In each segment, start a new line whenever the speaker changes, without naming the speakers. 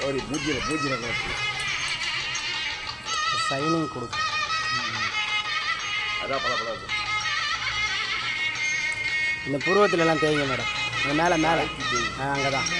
ஒரு பூஜ்ஜியம் சைனிங் கொடுக்கும். அதான் பல இந்த புருவத்திலலாம் தேய்ங்க மேடம். இந்த மேலே அங்கே தான்.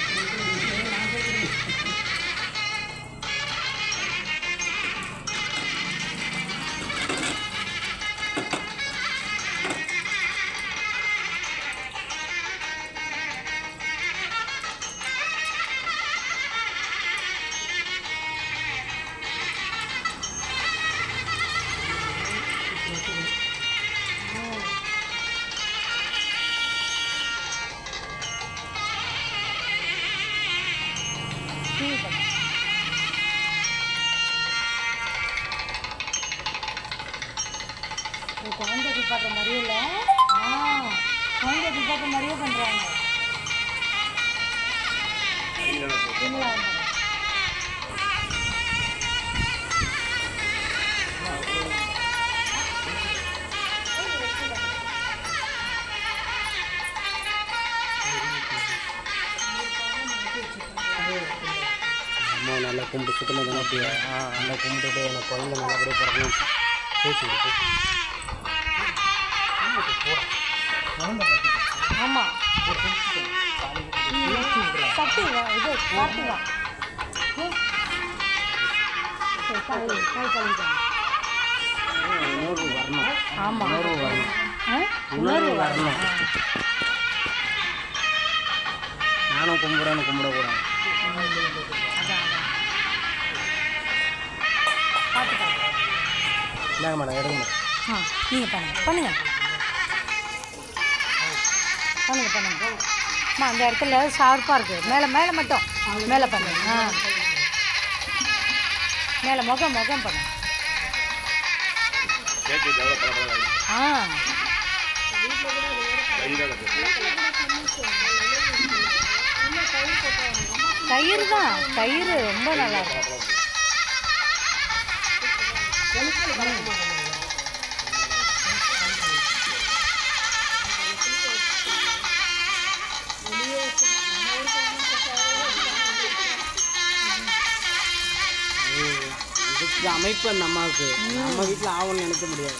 குழந்தைக்கு பார்க்குற மாதிரியே இல்லை. குழந்தைக்கு பார்க்குற மாதிரியே பண்ணுறாங்க.
அம்மா நல்லா கும்பிட்டு சுத்தமாக தானே நல்லா கும்பிட்டுட்டு எனக்கு குழந்தை நல்லபடியாக பிறக்கணும் பேசி கொடுத்து.
ஆமாம் சக்தி இது கார்த்திகா
உணர்வு வரணும்.
ஆமாம்
உணர்வு வரணும். நானும் கும்பிடணும் கும்பிடக்கூடாது. இல்லைங்க மேடம் எடுங்க மேடம்.
நீங்கள் பண்ணுங்க அம்மா. அந்த இடத்துல ஷார்ப்பாக இருக்குது. மேலே மட்டும் மேலே பண்ணுங்க. மேலே முகம் பண்ணுங்க. தயிர் தான். தயிர் ரொம்ப நல்லா இருக்கும்.
இதுக்கு அமைப்பு அந்த அம்மாவுக்கு நம்ம வீட்டில் ஆகும்னு நினைக்க முடியாது.